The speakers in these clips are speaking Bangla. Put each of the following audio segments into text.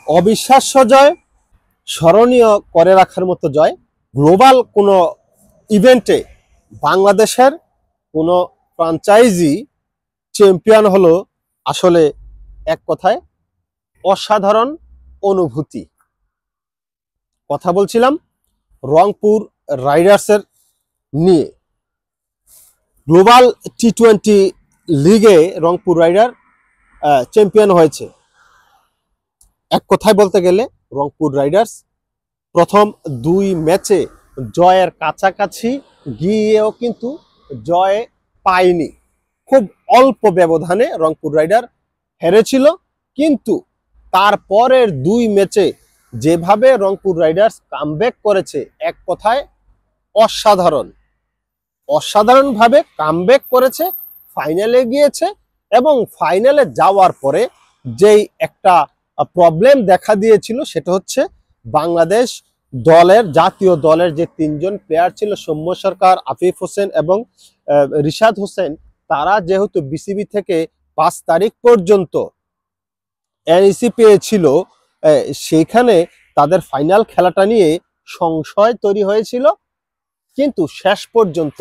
অবিশ্বাস্য জয়, স্মরণীয় করে রাখার মতো জয়। গ্লোবাল কোনো ইভেন্টে বাংলাদেশের কোনো ফ্রাঞ্চাইজি চ্যাম্পিয়ন হলো আসলে এক কথায় অসাধারণ অনুভূতি। কথা বলছিলাম রংপুর রাইডার্সের নিয়ে। গ্লোবাল টি-20 লিগে রংপুর রাইডার চ্যাম্পিয়ন হয়েছে। এক কথায় বলতে গেলে রংপুর রাইডার্স প্রথম 2 ম্যাচে জয়ের কাছাকাছি গিয়েও কিন্তু জয় পায়নি। খুব অল্প ব্যবধানে রংপুর রাইডার হেরেছিল, কিন্তু তারপরের 2 ম্যাচে যেভাবে রংপুর রাইডার্স কামব্যাক করেছে, এক কথায় অসাধারণ। অসাধারণভাবে কামব্যাক করেছে, ফাইনালে গিয়েছে এবং ফাইনালে যাওয়ার পরে যেই একটা প্রবলেম দেখা দিয়েছিল সেটা হচ্ছে বাংলাদেশ দলের জাতীয় দলের যে 3 জন প্লেয়ার ছিল, সৌম্য সরকার, আফিফ হোসেন এবং রিশাদ হোসেন, তারা যেহেতু বিসিবি থেকে 5 তারিখ পর্যন্ত এনইসি পেয়েছিল, সেইখানে তাদের ফাইনাল খেলাটা নিয়ে সংশয় তৈরি হয়েছিল। কিন্তু শেষ পর্যন্ত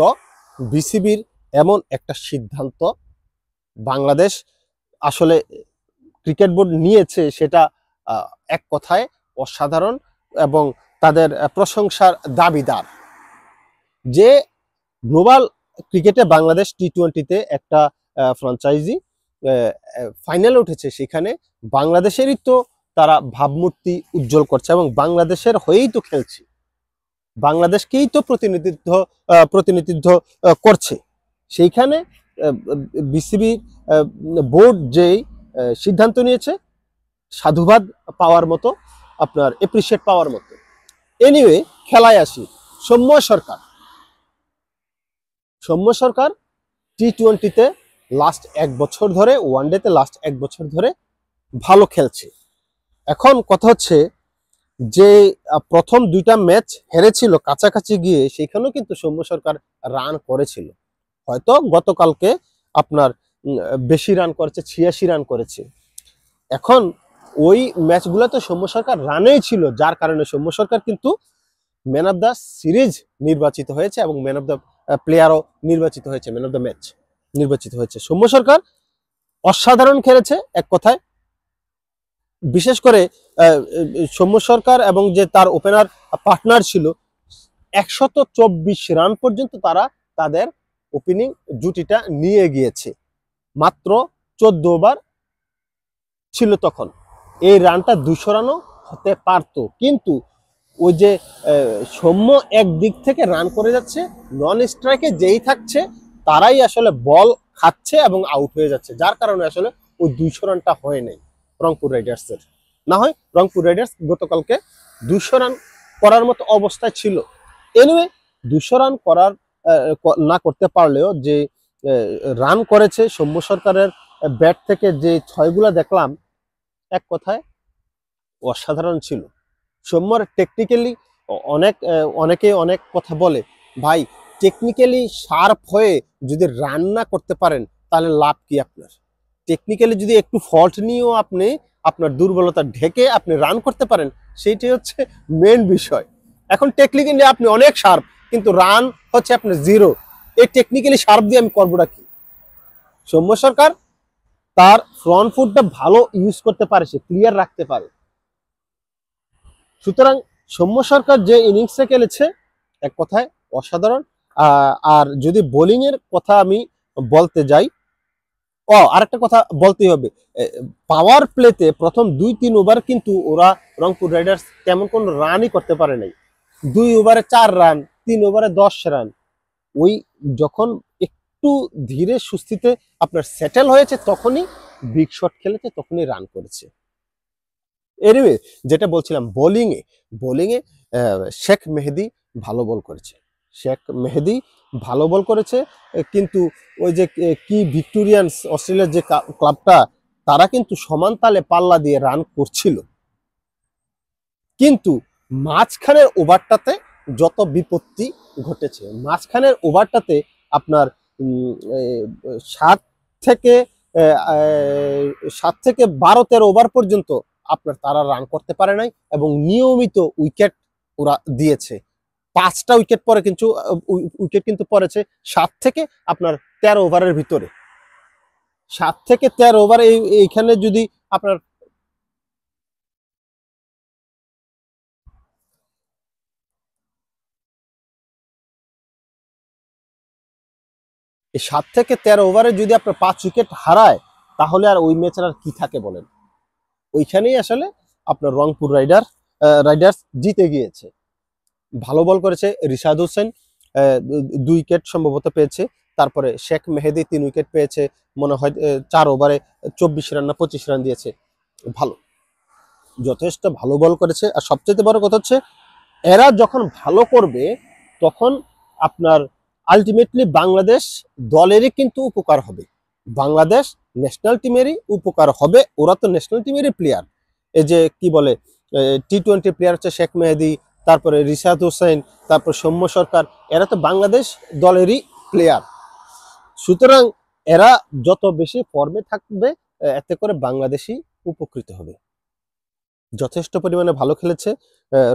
বিসিবির এমন একটা সিদ্ধান্ত বাংলাদেশ আসলে ক্রিকেট বোর্ড নিয়েছে, সেটা এক কথায় অসাধারণ এবং তাদের প্রশংসার দাবিদার। যে গ্লোবাল ক্রিকেটে বাংলাদেশ টি-20তে একটা ফ্র্যাঞ্চাইজি ফাইনালে উঠেছে, সেখানে বাংলাদেশেরই তো তারা ভাবমূর্তি উজ্জ্বল করছে এবং বাংলাদেশের হয়েই তো খেলছে, বাংলাদেশকেই তো প্রতিনিধিত্ব করছে। সেইখানে বিসিবি বোর্ড যেই সিদ্ধান্ত নিয়েছে, সাধুবাদ পাওয়ার মতো, আপনার এপ্রিসিয়েট পাওয়ার মতো। এনিওয়ে, খেলায় আসি। সৌম্য সরকার টি-20তে লাস্ট 1 বছর ধরে, ওয়ানডেতে লাস্ট 1 বছর ধরে ভালো খেলছে। এখন কথা হচ্ছে যে প্রথম 2টা ম্যাচ হেরেছিল কাছাকাছি গিয়ে, সেখানেও কিন্তু সৌম্য সরকার রান করেছিল। হয়তো গতকালকে আপনার বেশি রান করেছে, 86 রান করেছে। এখন ওই ম্যাচগুলোতে সৌম্য সরকার রানেই ছিল, যার কারণে সৌম্য সরকার কিন্তু ম্যান অফ দ্য সিরিজ নির্বাচিত হয়েছে এবং ম্যান অফ দ্য প্লেয়ারও নির্বাচিত হয়েছে, ম্যান অফ দ্য ম্যাচ নির্বাচিত হয়েছে। সৌম্য সরকার অসাধারণ খেলেছে এক কথায়। বিশেষ করে সৌম্য সরকার এবং যে তার ওপেনার পার্টনার ছিল, 124 রান পর্যন্ত তারা তাদের ওপেনিং জুটিটা নিয়ে গিয়েছে। মাত্র 14 ওভার ছিল তখন। এই রানটা 200 রানও হতে পারতো, কিন্তু ওই যে সৌম্য একদিক থেকে রান করে যাচ্ছে, নন স্ট্রাইকে যেই থাকছে তারাই আসলে বল খাচ্ছে এবং আউট হয়ে যাচ্ছে, যার কারণে আসলে ওই 200 রানটা হয় নাই রংপুর রাইডার্সের। না হয় রংপুর রাইডার্স গতকালকে 200 রান করার মতো অবস্থায় ছিল। এনিওয়ে, 200 রান করার না করতে পারলেও যে রান করেছে সৌম্য সরকারের ব্যাট থেকে, যে 6গুলা দেখলাম, এক কথায় অসাধারণ ছিল। সৌম্যর টেকনিক্যালি অনেকে অনেক কথা বলে, ভাই টেকনিক্যালি শার্প হয়ে যদি রান না করতে পারেন তাহলে লাভ কি আপনার? টেকনিক্যালি যদি একটু ফল্ট নিয়েও আপনি আপনার দুর্বলতা ঢেকে আপনি রান করতে পারেন, সেইটাই হচ্ছে মেন বিষয়। এখন টেকনিক্যালি আপনি অনেক শার্প, কিন্তু রান হচ্ছে আপনার 0। এই টেকনিক্যালি শার্প দিয়ে আমি করবোটা কি? সৌম্য সরকার তার ফ্রন্ট ফুটটা ভালো ইউজ করতে পারে, সে ক্লিয়ার রাখতে পারে। সুতরাং সৌম্য সরকার যে ইনিংসে খেলেছে, এক কথায় অসাধারণ। আর যদি বোলিং এর কথা আমি বলতে যাই, আরেকটা কথা বলতেই হবে, পাওয়ার প্লেতে প্রথম 2-3 ওভার কিন্তু ওরা রংপুর রাইডার্স তেমন কোনো রানই করতে পারে নাই। 2 ওভারে 4 রান, 3 ওভারে 10 রান। ওই যখন একটু ধীরে সুস্থিতে আপনার সেটেল হয়েছে, তখনই বিগ শট খেলেছে, তখনই রান করেছে। এনিওয়ে, যেটা বলছিলাম, বোলিংয়ে শেখ মেহেদী ভালো বল করেছে। কিন্তু ওই যে কি ভিক্টোরিয়ান্স, অস্ট্রেলিয়ার যে ক্লাবটা, তারা কিন্তু সমান তালে পাল্লা দিয়ে রান করছিল, কিন্তু মাঝখানের ওভারটাতে যত বিপত্তি ঘটেছে, মাঝখানের ওভারটাতে আপনার 7 থেকে 12-13 ওভার পর্যন্ত আপনার তারা রান করতে পারে নাই এবং নিয়মিত উইকেট ওরা দিয়েছে। 5টা উইকেট পরে কিন্তু উইকেট কিন্তু পড়েছে 7 থেকে আপনার 13 ওভারের ভিতরে। 7 থেকে 13 ওভার এইখানে যদি আপনার এই 7 থেকে 13 ওভারে যদি আপনার 5 উইকেট হারায় তাহলে আর ওই ম্যাচের আর কি থাকে বলেন। ওইখানেই আসলে আপনার রংপুর রাইডার্স জিতে গিয়েছে। ভালো বল করেছে রিশাদ হোসেন, 2 উইকেট সম্ভবত পেয়েছে। তারপরে শেখ মেহেদি 3 উইকেট পেয়েছে, মনে হয় 4 ওভারে 24 রান না 25 রান দিয়েছে। ভালো, যথেষ্ট ভালো বল করেছে। আর সবচেয়ে বড় কথা হচ্ছে এরা যখন ভালো করবে তখন আপনার আলটিমেটলি বাংলাদেশ দলেরই কিন্তু উপকার হবে, বাংলাদেশ ন্যাশনাল টিমেরই উপকার হবে। ওরা তো ন্যাশনাল টিমেরই প্লেয়ার। এই যে কি বলে টি-20 প্লেয়ার হচ্ছে শেখ মেহেদি, তারপরে রিশাদ হোসেন, তারপর সৌম্য সরকার, এরা তো বাংলাদেশ দলেরই প্লেয়ার। সুতরাং এরা যত বেশি ফর্মে থাকবে এতে করে বাংলাদেশই উপকৃত হবে। যথেষ্ট পরিমাণে ভালো খেলেছে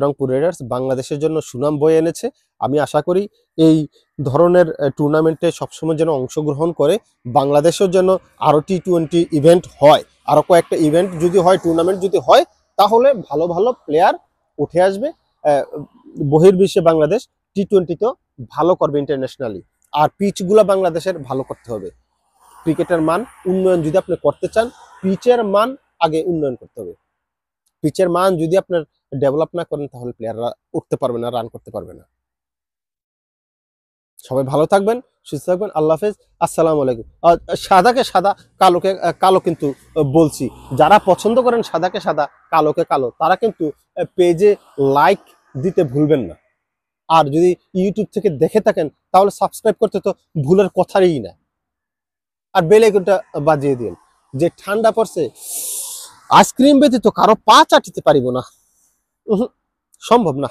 রংপুর রাইডার্স, বাংলাদেশের জন্য সুনাম বয়ে এনেছে। আমি আশা করি এই ধরনের টুর্নামেন্টে সবসময় যেন অংশগ্রহণ করে, বাংলাদেশের জন্য আরও টি-20 ইভেন্ট হয়, আরও কয়েকটা ইভেন্ট যদি হয়, টুর্নামেন্ট যদি হয়, তাহলে ভালো ভালো প্লেয়ার উঠে আসবে। বহির্বিশ্বে বাংলাদেশ টি-20তেও ভালো করবে ইন্টারন্যাশনালি। আর পিচগুলো বাংলাদেশের ভালো করতে হবে। ক্রিকেটের মান উন্নয়ন যদি আপনি করতে চান, পিচের মান আগে উন্নয়ন করতে হবে। পিচের মান যদি আপনার ডেভেলপ না করেন তাহলে প্লেয়াররা উঠতে পারবে না, রান করতে পারবে না। সবাই ভালো থাকবেন, সুস্থ থাকবেন। আল্লাহ হাফেজ, আসসালামু আলাইকুম। সাদাকে সাদা, কালোকে কালো কিন্তু বলছি। যারা পছন্দ করেন সাদাকে সাদা, কালোকে কালো, তারা কিন্তু পেজে লাইক দিতে ভুলবেন না। আর যদি ইউটিউব থেকে দেখে থাকেন তাহলে সাবস্ক্রাইব করতে তো ভুলের কথাই না। আর বেল আইকনটা বাজিয়ে দিন। যে ঠান্ডা পড়ছে, আইসক্রিম ব্যতীত কারো পা চাটিতে পারিব না, সম্ভব না।